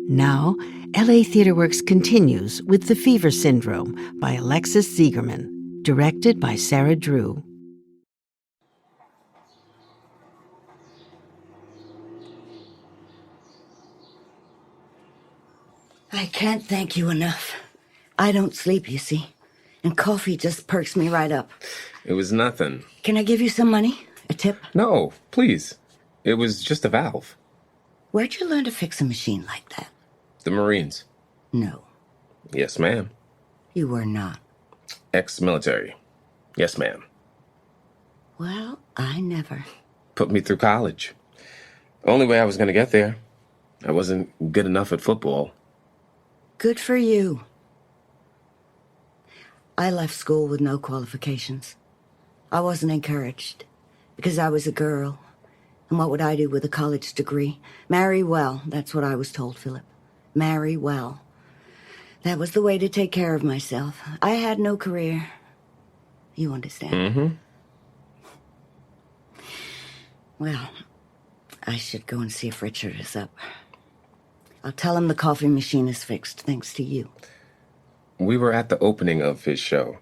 Now, LA TheaterWorks continues with The Fever Syndrome by Alexis Ziegerman, directed by Sarah Drew. I can't thank you enough. I don't sleep, you see, and coffee just perks me right up. It was nothing. Can I give you some money? A tip? No, please. It was just a valve. Where'd you learn to fix a machine like that? The Marines. No, Yes, ma'am. you were not. Ex-military. Yes, ma'am. Well, I never. Put me through college. Only way I was going to get there. I wasn't good enough at football. Good for you. I left school with no qualifications. I wasn't encouraged because I was a girl. And what would I do with a college degree? Marry well, that's what I was told, Philip. Marry well. That was the way to take care of myself. I had no career. You understand? Mm-hmm. Well, I should go and see if Richard is up. I'll tell him the coffee machine is fixed, thanks to you. We were at the opening of his show.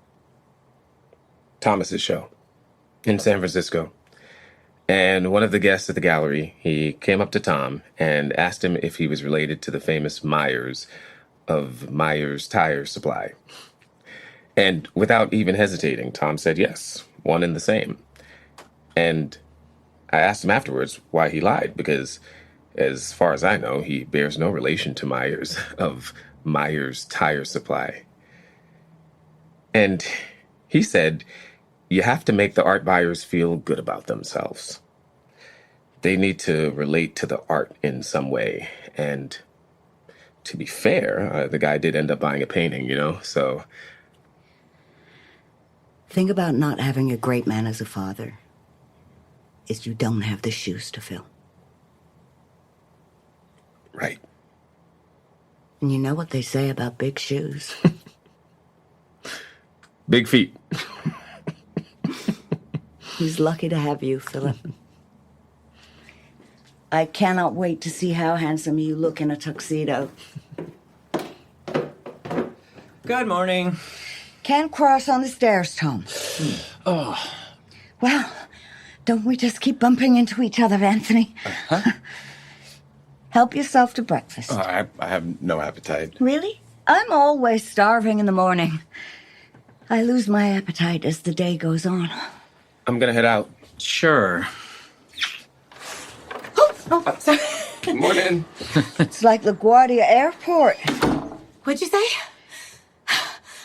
Thomas's show. In San Francisco. And one of the guests at the gallery, he came up to Tom and asked him if he was related to the famous Meyers of Meyers Tire Supply. And without even hesitating, Tom said yes, one and the same. And I asked him afterwards why he lied, because as far as I know, he bears no relation to Meyers of Meyers Tire Supply. And he said, you have to make the art buyers feel good about themselves. They need to relate to the art in some way. And to be fair, the guy did end up buying a painting, so... Thing about not having a great man as a father is you don't have the shoes to fill. Right. And you know what they say about big shoes? Big feet. He's lucky to have you, Philip. I cannot wait to see how handsome you look in a tuxedo. Good morning. Can't cross on the stairs, Tom. Oh. Well, don't we just keep bumping into each other, Anthony? Huh? Help yourself to breakfast. Oh, I have no appetite. Really? I'm always starving in the morning. I lose my appetite as the day goes on. I'm gonna head out. Sure. Oh, sorry. Good morning. It's like LaGuardia Airport. What'd you say?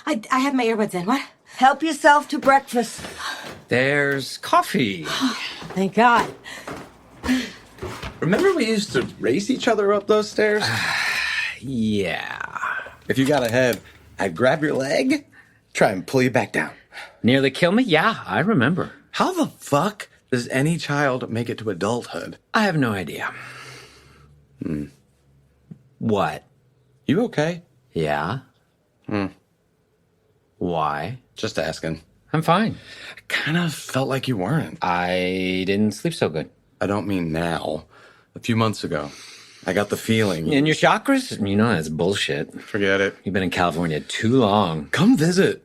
I have my earbuds in. What? Help yourself to breakfast. There's coffee. Thank God. Remember we used to race each other up those stairs? Yeah. If you got ahead, I'd grab your leg, try and pull you back down. Nearly kill me? Yeah, I remember. How the fuck does any child make it to adulthood? I have no idea. What? You okay? Yeah? Why? Just asking. I'm fine. I kind of felt like you weren't. I didn't sleep so good. I don't mean now. A few months ago. I got the feeling. In your chakras? You know that's bullshit. Forget it. You've been in California too long. Come visit.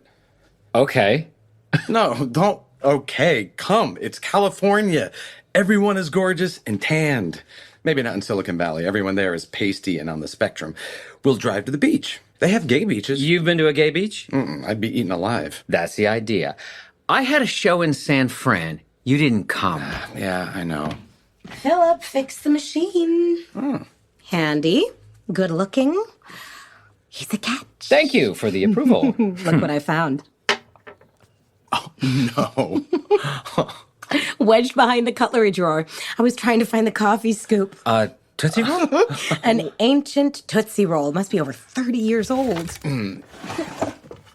Okay. No, don't. Okay, come. It's California. Everyone is gorgeous and tanned. Maybe not in Silicon Valley. Everyone there is pasty and on the spectrum. We'll drive to the beach. They have gay beaches. You've been to a gay beach? I'd be eaten alive. That's the idea. I had a show in San Fran. You didn't come. Yeah, I know. Philip fixed the machine. Handy. Good looking. He's a catch. Thank you for the approval. Look what I found. No. Wedged behind the cutlery drawer. I was trying to find the coffee scoop. Tootsie Roll? An ancient Tootsie Roll. Must be over 30 years old.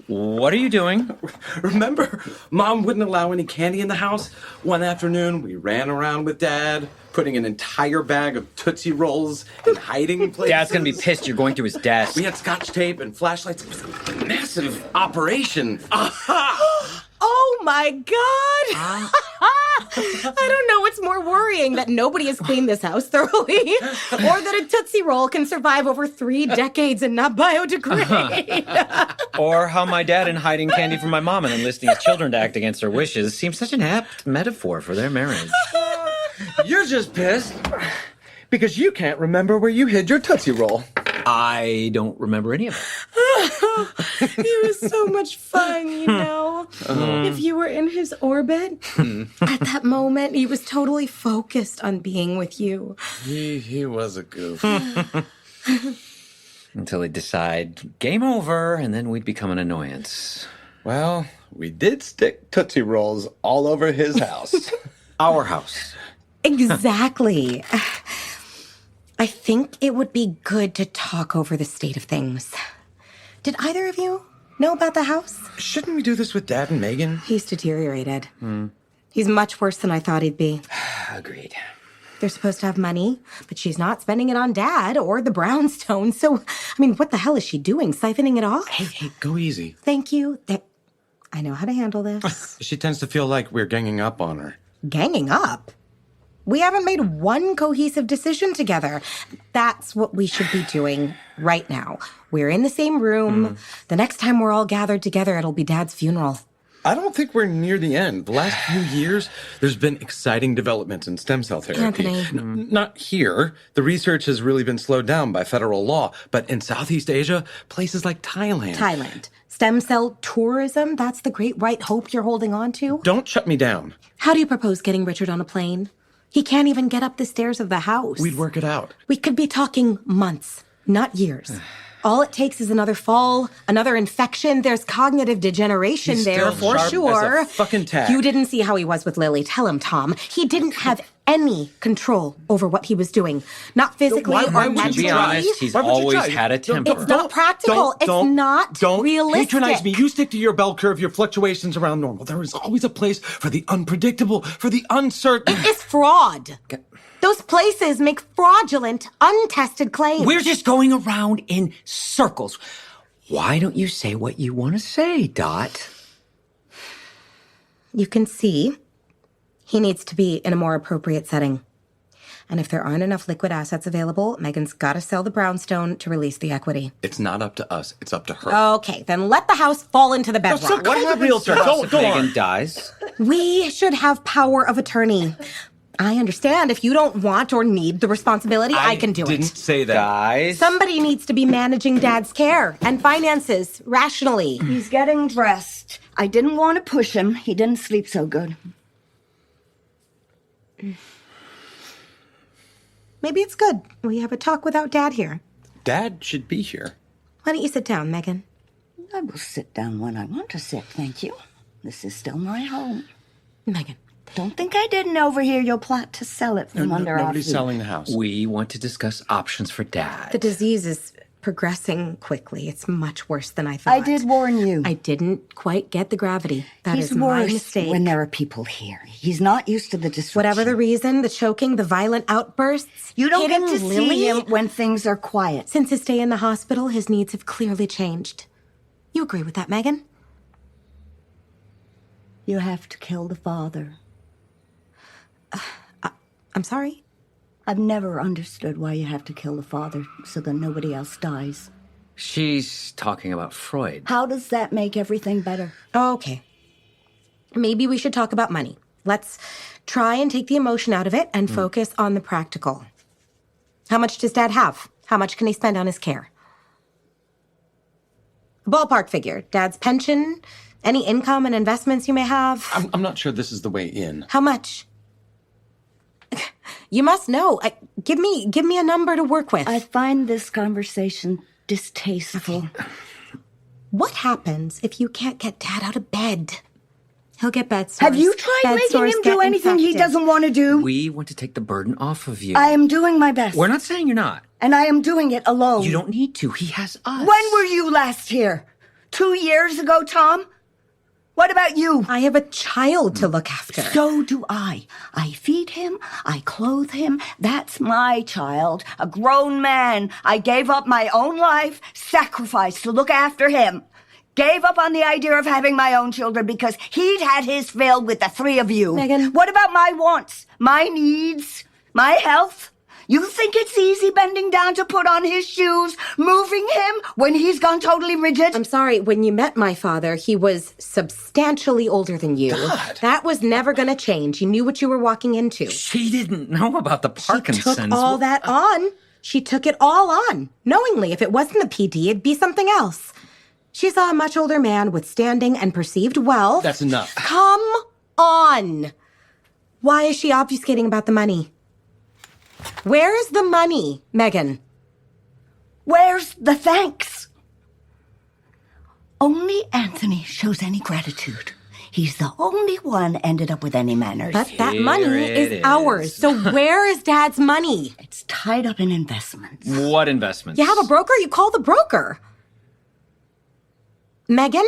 What are you doing? Remember, Mom wouldn't allow any candy in the house? One afternoon, we ran around with Dad, putting an entire bag of Tootsie Rolls in hiding places. Dad's gonna be pissed you're going through his desk. We had scotch tape and flashlights. It was a massive operation. Aha! Oh, my God. I don't know what's more worrying, that nobody has cleaned this house thoroughly, or that a Tootsie Roll can survive over 3 decades and not biodegrade. Or how my dad in hiding candy from my mom and enlisting his children to act against their wishes seems such an apt metaphor for their marriage. You're just pissed because you can't remember where you hid your Tootsie Roll. I don't remember any of it. He was so much fun, you know? If you were in his orbit, at that moment, he was totally focused on being with you. He was a goof. Until he'd decide, game over, and then we'd become an annoyance. Well, we did stick Tootsie Rolls all over his house. Our house. Exactly. I think it would be good to talk over the state of things. Did either of you know about the house? Shouldn't we do this with Dad and Megan? He's deteriorated. He's much worse than I thought he'd be. Agreed. They're supposed to have money, but she's not spending it on Dad or the brownstone. So, I mean, what the hell is she doing? Siphoning it off? Hey, go easy. Thank you. I know how to handle this. She tends to feel like we're ganging up on her. Ganging up? We haven't made one cohesive decision together. That's what we should be doing right now. We're in the same room. The next time we're all gathered together, it'll be Dad's funeral. I don't think we're near the end. The last few years, there's been exciting developments in stem cell therapy. Anthony. Not here. The research has really been slowed down by federal law. But in Southeast Asia, places like Thailand. Thailand. Stem cell tourism, that's the great white hope you're holding on to? Don't shut me down. How do you propose getting Richard on a plane? He can't even get up the stairs of the house. We'd work it out. We could be talking months, not years. All it takes is another fall, another infection. There's cognitive degeneration He's there still for sharp sure. as a fucking tack. You didn't see how he was with Lily. Tell him, Tom. He didn't have any control over what he was doing. Not physically Why or would you mentally. To be honest, he's Why would you always try? had a temper. It's not practical. It's not don't realistic. patronize me. You stick to your bell curve, your fluctuations around normal. There is always a place for the unpredictable, for the uncertain. It is fraud. Those places make fraudulent, untested claims. We're just going around in circles. Why don't you say what you want to say, Dot? You can see he needs to be in a more appropriate setting. And if there aren't enough liquid assets available, Megan's got to sell the brownstone to release the equity. It's not up to us. It's up to her. Okay, then let the house fall into the bedrock. So call the realtor. If Go Megan on. dies. We should have power of attorney. I understand if you don't want or need the responsibility, I can do didn't it. say that. Guys. Somebody needs to be managing Dad's care and finances rationally. He's getting dressed. I didn't want to push him. He didn't sleep so good. Maybe it's good we have a talk without Dad here. Dad should be here. Why don't you sit down, Megan? I will sit down when I want to sit, thank you. This is still my home. Megan. Don't think I didn't overhear your plot to sell it from under our Nobody's feet. selling the house. We want to discuss options for Dad. The disease is progressing quickly. It's much worse than I thought. I did warn you. I didn't quite get the gravity. That He's is my worse mistake. when there are people here. He's not used to the disruption. Whatever the reason, the choking, the violent outbursts. You don't get to hitting Lily, see him when things are quiet. Since his stay in the hospital, his needs have clearly changed. You agree with that, Megan? You have to kill the father. I'm sorry. I've never understood why you have to kill the father so that nobody else dies. She's talking about Freud. How does that make everything better? Okay. Maybe we should talk about money. Let's try and take the emotion out of it and focus on the practical. How much does Dad have? How much can he spend on his care? Ballpark figure. Dad's pension, any income and investments you may have. I'm not sure this is the way in. How much? You must know. Give me a number to work with. I find this conversation distasteful. What happens if you can't get Dad out of bed? He'll get bed sores. Have you tried Bed making sores him do get anything he infected. doesn't want to do? We want to take the burden off of you. I am doing my best. We're not saying you're not. And I am doing it alone. You don't need to. He has us. When were you last here? 2 years ago, Tom? What about you? I have a child to look after. So do I. I feed him. I clothe him. That's my child. A grown man. I gave up my own life, sacrificed to look after him. Gave up on the idea of having my own children because he'd had his fill with the three of you. Megan. What about my wants, my needs, my health? You think it's easy bending down to put on his shoes, moving him when he's gone totally rigid? I'm sorry, when you met my father, he was substantially older than you. God. That was never going to change. You knew what you were walking into. She didn't know about the Parkinson's. She took all that on. She took it all on, knowingly. If it wasn't the PD, it'd be something else. She saw a much older man with standing and perceived wealth. That's enough. Come on. Why is she obfuscating about the money? Where's the money, Megan? Where's the thanks? Only Anthony shows any gratitude. He's the only one ended up with any manners. But that Here money it is ours. So where is Dad's money? It's tied up in investments. What investments? You have a broker? You call the broker. Megan?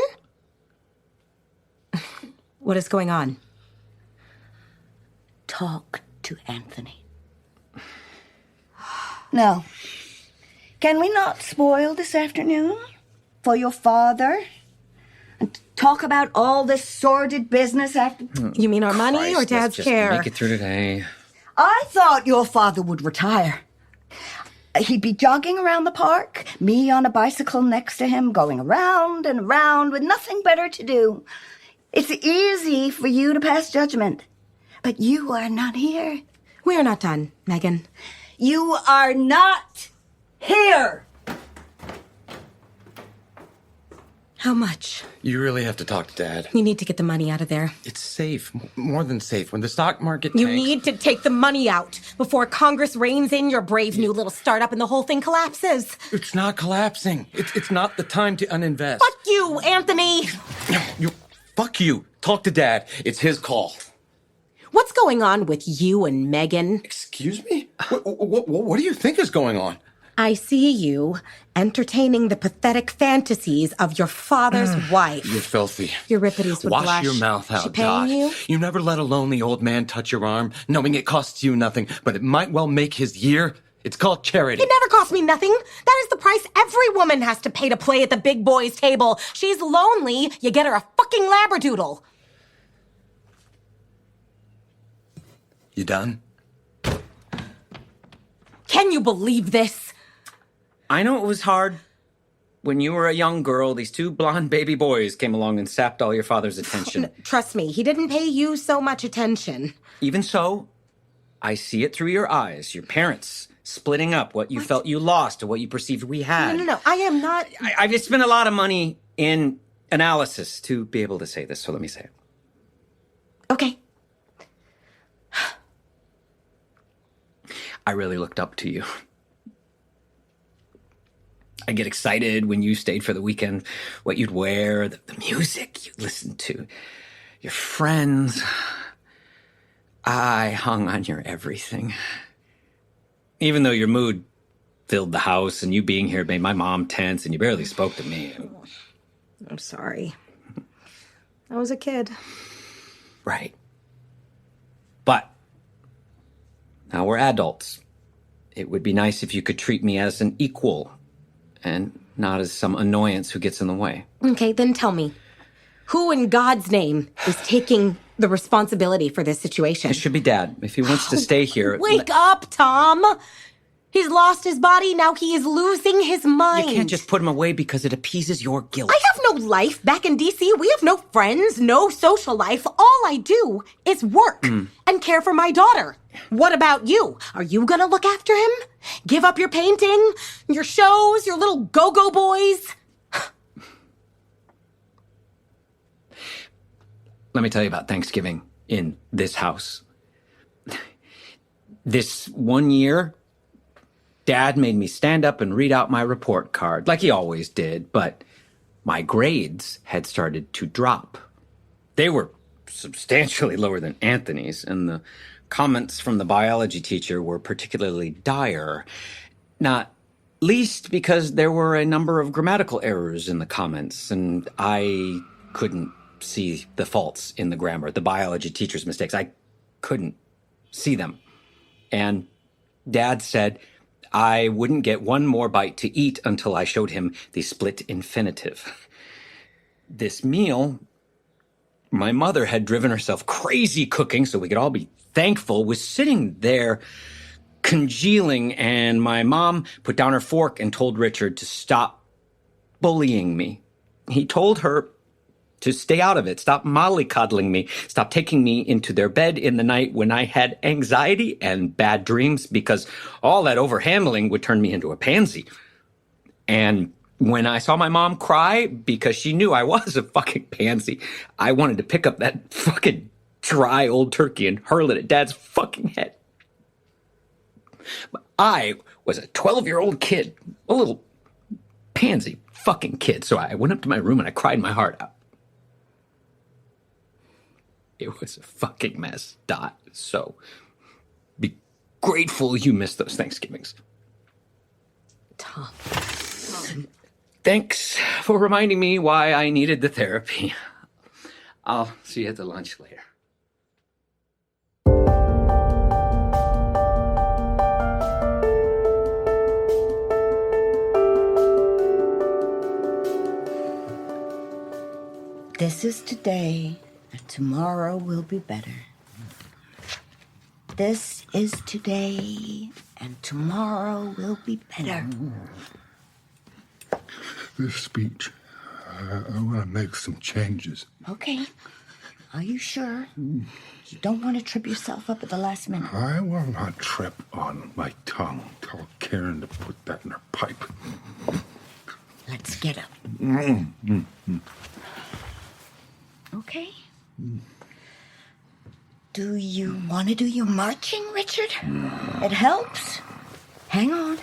What is going on? Talk to Anthony. Now, can we not spoil this afternoon for your father? And talk about all this sordid business after... You mean our money or Christ, let's Dad's just care? Make it through today. I thought your father would retire. He'd be jogging around the park, me on a bicycle next to him, going around and around with nothing better to do. It's easy for you to pass judgment, but you are not here. We are not done, Megan. You are not here. How much? You really have to talk to Dad. You need to get the money out of there. It's safe. More than safe. When the stock market You tanks- need to take the money out before Congress reins in your brave new little startup and the whole thing collapses. It's not collapsing. It's not the time to uninvest. Fuck you, Anthony! Fuck you. Talk to Dad. It's his call. What's going on with you and Megan? Excuse me? What do you think is going on? I see you entertaining the pathetic fantasies of your father's wife. You're filthy. Euripides would Wash blush. your mouth out, She paying Dot. you? You never let a lonely old man touch your arm, knowing it costs you nothing, but it might well make his year. It's called charity. It never cost me nothing. That is the price every woman has to pay to play at the big boys' table. She's lonely. You get her a fucking labradoodle. You done? Can you believe this? I know it was hard. When you were a young girl, these two blonde baby boys came along and sapped all your father's attention. Trust me, he didn't pay you so much attention. Even so, I see it through your eyes. Your parents splitting up what you felt you lost to what you perceived we had. No, I am not... I've just spent a lot of money in analysis to be able to say this, so let me say it. Okay. I really looked up to you. I get excited when you stayed for the weekend, what you'd wear, the music you'd listen to, your friends. I hung on your everything. Even though your mood filled the house and you being here made my mom tense and you barely spoke to me. I'm sorry. I was a kid. Right. But now we're adults. It would be nice if you could treat me as an equal and not as some annoyance who gets in the way. Okay, then tell me. Who in God's name is taking the responsibility for this situation? It should be Dad. If he wants to stay here... Wake up, Tom! He's lost his body, now he is losing his mind. You can't just put him away because it appeases your guilt. I have no life back in D.C. We have no friends, no social life. All I do is work and care for my daughter. What about you? Are you gonna look after him? Give up your painting, your shows, your little go-go boys? Let me tell you about Thanksgiving in this house. This one year, Dad made me stand up and read out my report card, like he always did, but my grades had started to drop. They were substantially lower than Anthony's, and the comments from the biology teacher were particularly dire, not least because there were a number of grammatical errors in the comments, and I couldn't see the faults in the grammar, the biology teacher's mistakes. I couldn't see them. And Dad said I wouldn't get one more bite to eat until I showed him the split infinitive. this meal my mother had driven herself crazy cooking so we could all be thankful was sitting there congealing, and my mom put down her fork and told Richard to stop bullying me. He told her to stay out of it, stop mollycoddling me, stop taking me into their bed in the night when I had anxiety and bad dreams, because all that overhandling would turn me into a pansy. And when I saw my mom cry because she knew I was a fucking pansy, I wanted to pick up that fucking dry old turkey and hurl it at Dad's fucking head. But I was a 12-year-old kid, a little pansy fucking kid, so I went up to my room and I cried my heart out. It was a fucking mess, Dot. So be grateful you missed those Thanksgivings. Tom. Thanks for reminding me why I needed the therapy. I'll see you at the lunch later. This is today, and tomorrow will be better. This is today, and tomorrow will be better. This speech, I want to make some changes. Okay. Are you sure? You don't want to trip yourself up at the last minute. I will not trip on my tongue. Tell Karen to put that in her pipe. Let's get up. Okay. Do you want to do your marching, Richard? It helps. Hang on.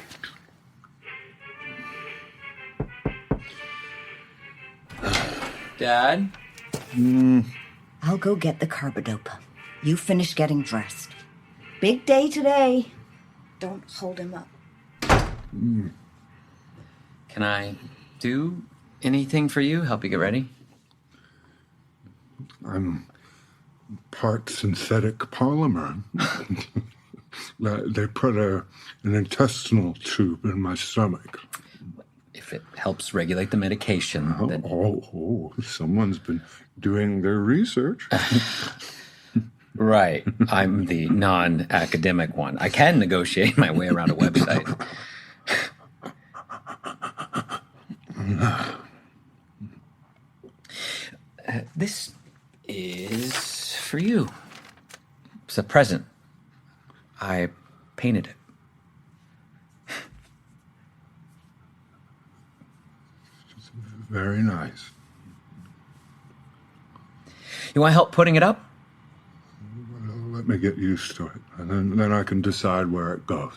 Dad? I'll go get the carbidopa. You finish getting dressed. Big day today. Don't hold him up. Can I do anything for you? Help you get ready? I'm part synthetic polymer. They put an intestinal tube in my stomach. If it helps regulate the medication, then... Someone's been doing their research. Right. I'm the non-academic one. I can negotiate my way around a website. This is for you. It's a present. I painted it. Very nice. You want help putting it up? Let me get used to it, and then I can decide where it goes.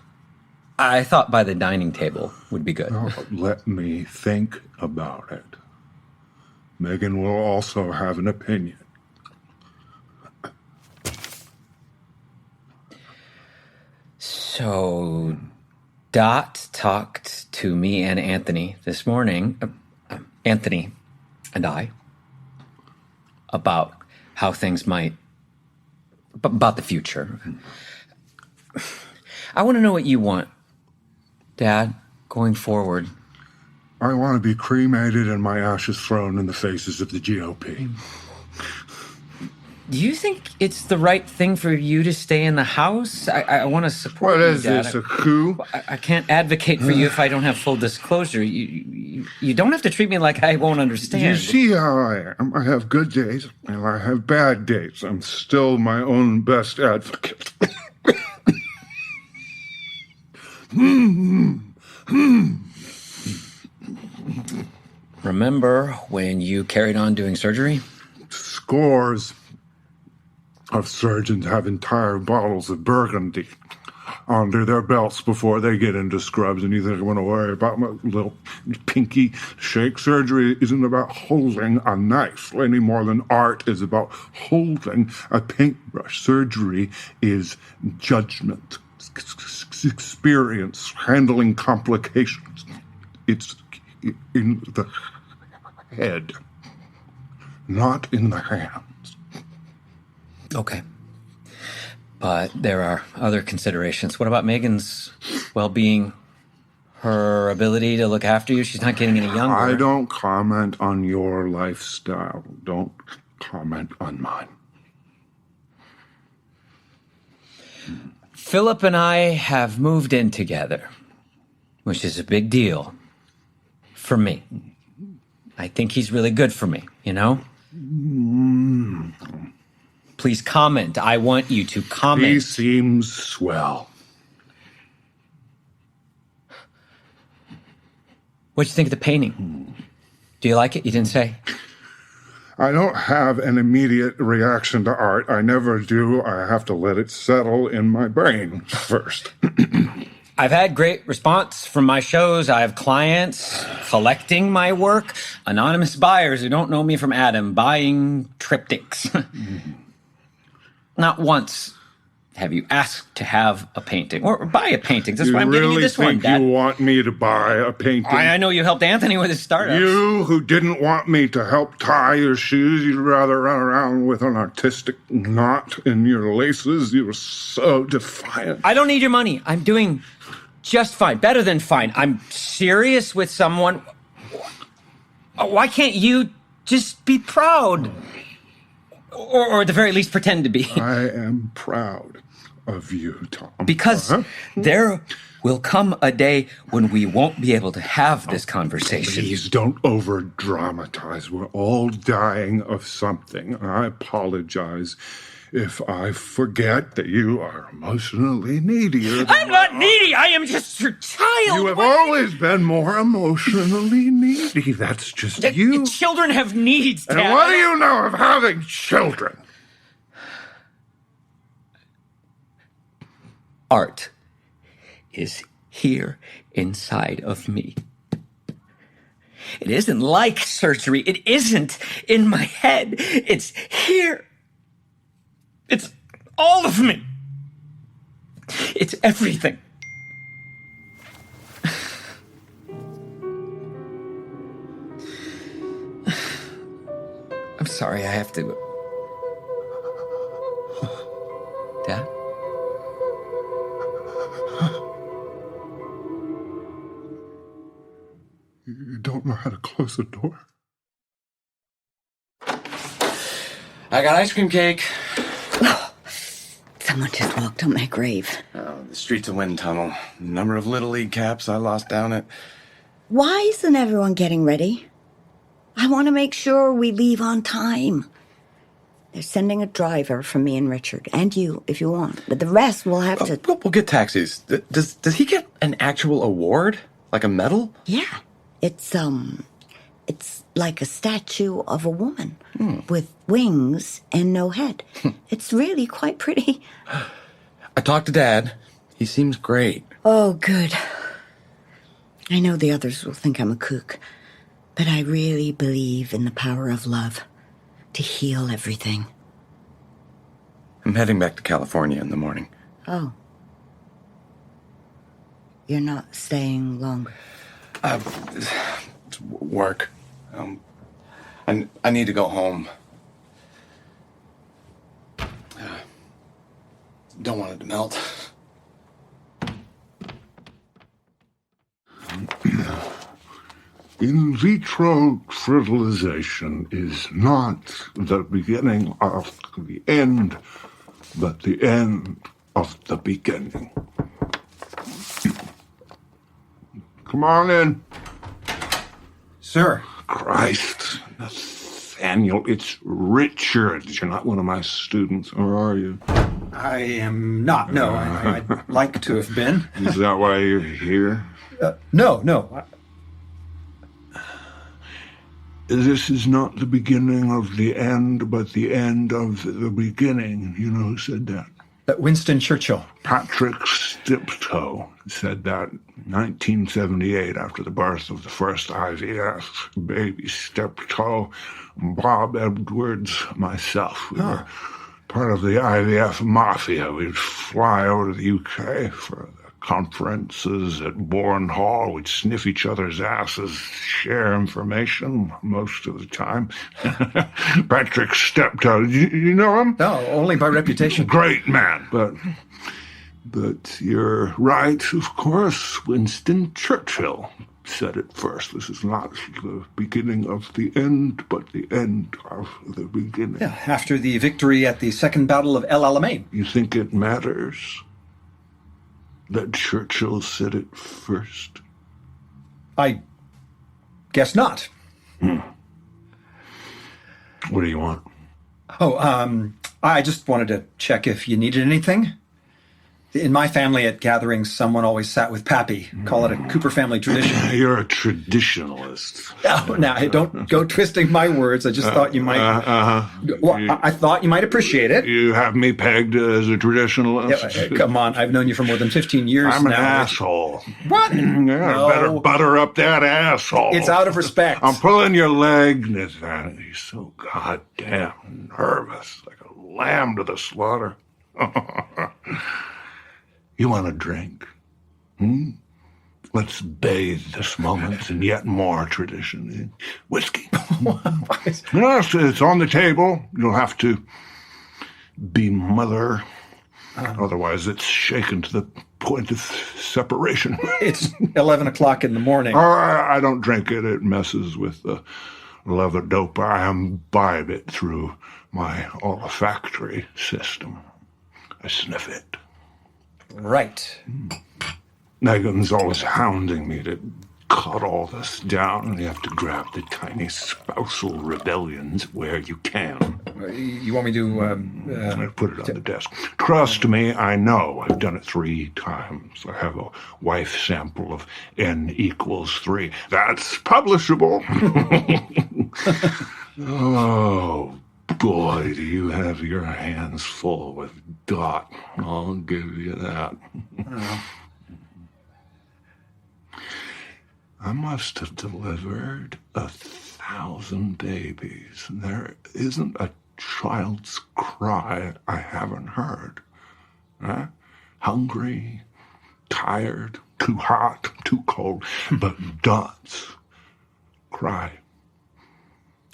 I thought by the dining table would be good. No, let me think about it. Megan will also have an opinion. So, Dot talked to me and Anthony this morning, Anthony and I, about how things might, about the future. I want to know what you want, Dad, going forward. I want to be cremated and my ashes thrown in the faces of the GOP. Do you think it's the right thing for you to stay in the house? I want to support What you, is Dad. this, a coup? I can't advocate for you if I don't have full disclosure. You don't have to treat me like I won't understand. You see how I am. I have good days and I have bad days. I'm still my own best advocate. Remember when you carried on doing surgery? Scores of surgeons have entire bottles of Burgundy under their belts before they get into scrubs, and you think I'm going to worry about my little pinky shake? Surgery isn't about holding a knife any more than art is about holding a paintbrush. Surgery is judgment, experience, handling complications. It's in the head, not in the hands. Okay. But there are other considerations. What about Megan's well-being? Her ability to look after you? She's not getting any younger. I don't comment on your lifestyle. Don't comment on mine. Philip and I have moved in together, which is a big deal for me. I think he's really good for me, you know? Please comment. I want you to comment. He seems swell. What'd you think of the painting? Do you like it? You didn't say. I don't have an immediate reaction to art. I never do. I have to let it settle in my brain first. I've had great response from my shows. I have clients collecting my work, anonymous buyers who don't know me from Adam buying triptychs. Not once have you asked to have a painting or buy a painting. That's why I'm giving you this one, Dad. You want me to buy a painting? I know you helped Anthony with his startup. You who didn't want me to help tie your shoes, you'd rather run around with an artistic knot in your laces. You were so defiant. I don't need your money. I'm doing just fine. Better than fine. I'm serious with someone. Why can't you just be proud? Or at the very least, pretend to be. I am proud of you, Tom. Because there will come a day when we won't be able to have this conversation. Please don't over-dramatize. We're all dying of something. I apologize if I forget that you are emotionally needier than I'm not needy. I am just your child. You have always been more emotionally needy. That's just you. Children have needs, Dad. And what do you know of having children? Art is here inside of me. It isn't like surgery. It isn't in my head. It's here. It's all of me. It's everything. I'm sorry, I have to. Dad? You don't know how to close a door? I got ice cream cake. Someone just walked on my grave. Oh, the street's a wind tunnel. Number of Little League caps I lost down it. Why isn't everyone getting ready? I want to make sure we leave on time. They're sending a driver for me and Richard, and you, if you want. But the rest will have to... We'll get taxis. Does he get an actual award? Like a medal? Yeah. It's like a statue of a woman with wings and no head. It's really quite pretty. I talked to Dad. He seems great. Oh, good. I know the others will think I'm a kook, but I really believe in the power of love to heal everything. I'm heading back to California in the morning. Oh. You're not staying longer? It's work. I need to go home. Don't want it to melt. In vitro fertilization is not the beginning of the end, but the end of the beginning. Come on in. Sir. Christ, Nathaniel, it's Richard. You're not one of my students, or are you? I am not. No, I'd like to have been. Is that why you're here? No. This is not the beginning of the end, but the end of the beginning. You know who said that? Winston Churchill. Patrick Steptoe said that in 1978 after the birth of the first IVF baby. Steptoe, Bob Edwards, myself. We were part of the IVF mafia. We'd fly over to the UK for the conferences at Bourne Hall. We'd sniff each other's asses, share information most of the time. Patrick Steptoe, you know him? No, only by reputation. Great man, but But you're right, of course. Winston Churchill said it first. This is not the beginning of the end, but the end of the beginning. Yeah, after the victory at the Second Battle of El Alamein. You think it matters that Churchill said it first? I guess not. What do you want? Oh, I just wanted to check if you needed anything. In my family at gatherings, someone always sat with Pappy. Call it a Cooper family tradition. You're a traditionalist. Oh, now, hey, don't go twisting my words. I just thought you might... Well, I thought you might appreciate it. You have me pegged as a traditionalist? Yeah, come on, I've known you for more than 15 years I'm an now. asshole. What? Yeah, No. better butter up that asshole. It's out of respect. I'm pulling your leg, Nathaniel. You're so goddamn nervous, like a lamb to the slaughter. You want a drink? Let's bathe this moment in yet more tradition. Whiskey. Yes, it's on the table. You'll have to be mother. Otherwise, it's shaken to the point of separation. It's 11 o'clock in the morning. I don't drink it. It messes with the levodopa. I imbibe it through my olfactory system. I sniff it. Right. Megan's always hounding me to cut all this down, and you have to grab the tiny spousal rebellions where you can. You want me to... I put it on the desk. Trust me, I know. I've done it 3 times. I have a wife sample of n equals 3. That's publishable. Oh, boy, do you have your hands full with Dot. I'll give you that. I must have delivered 1,000 babies. There isn't a child's cry I haven't heard. Hungry, tired, too hot, too cold. But Dot's cry.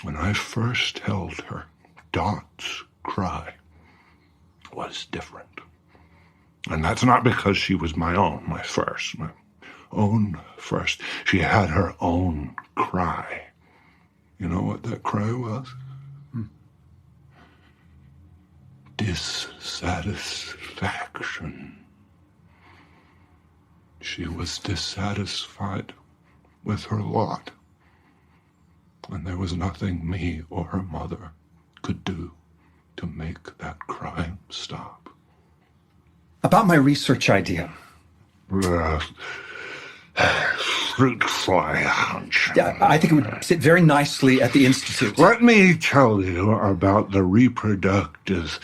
When I first held her, Dot's cry was different. And that's not because she was my own first. She had her own cry. You know what that cry was? Dissatisfaction. She was dissatisfied with her lot. And there was nothing me or her mother could do to make that cry stop. About my research idea. Fruit fly hunch. Yeah, I think it would sit very nicely at the Institute. Let me tell you about the reproductive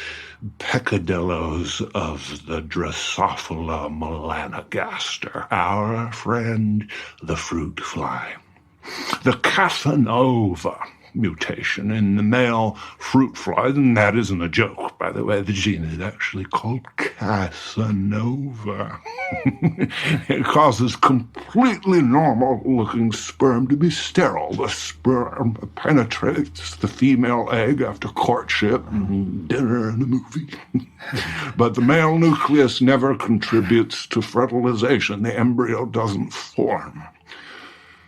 peccadillos of the Drosophila melanogaster, our friend, the fruit fly. The Casanova mutation in the male fruit fly, and that isn't a joke, by the way. The gene is actually called Casanova. It causes completely normal-looking sperm to be sterile. The sperm penetrates the female egg after courtship, dinner, and a movie. But the male nucleus never contributes to fertilization. The embryo doesn't form.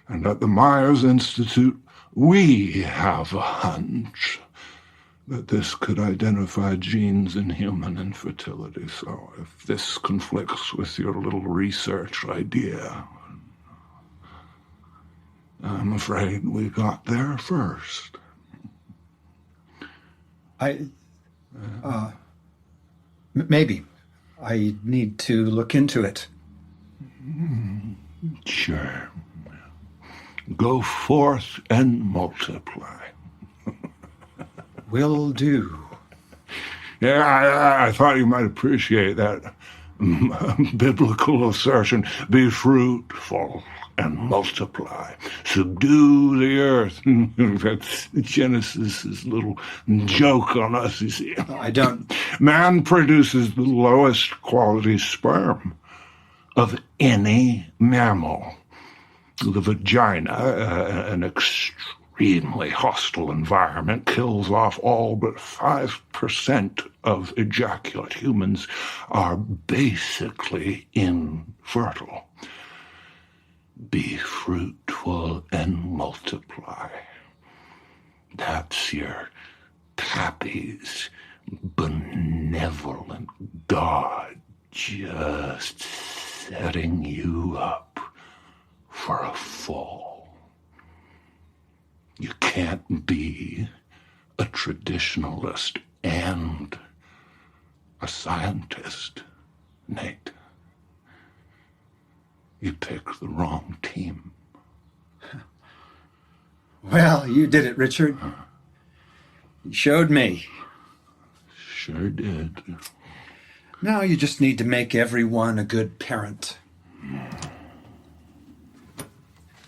And at the Meyers Institute, we have a hunch that this could identify genes in human infertility. So if this conflicts with your little research idea, I'm afraid we got there first. Maybe. I need to look into it. Sure. Go forth and multiply. Will do. Yeah, I thought you might appreciate that biblical assertion. Be fruitful and multiply. Subdue the earth. That's Genesis' little joke on us, you see. I don't... Man produces the lowest quality sperm of any mammal. The vagina, an extremely hostile environment kills off all but 5% of ejaculate. Humans are basically infertile. Be fruitful and multiply. That's your Pappy's benevolent God just setting you up for a fall. You can't be a traditionalist and a scientist, Nate. You picked the wrong team. Well, you did it, Richard. You showed me. Sure did. Now you just need to make everyone a good parent.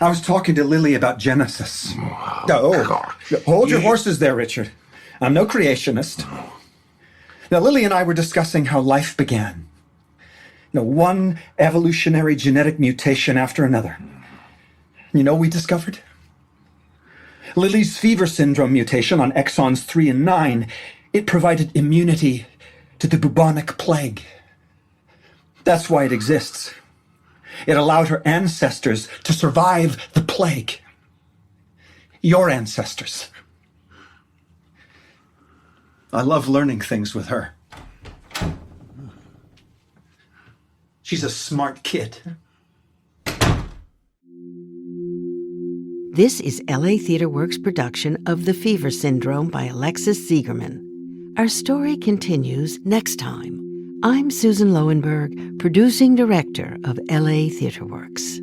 I was talking to Lily about Genesis. Hold your horses there, Richard. I'm no creationist. Now, Lily and I were discussing how life began. One evolutionary genetic mutation after another. You know what we discovered? Lily's fever syndrome mutation on exons 3 and 9, it provided immunity to the bubonic plague. That's why it exists. It allowed her ancestors to survive the plague. Your ancestors. I love learning things with her. She's a smart kid. This is LA Theatre Works' production of The Fever Syndrome by Alexis Siegerman. Our story continues next time. I'm Susan Loewenberg, producing director of LA Theatre Works.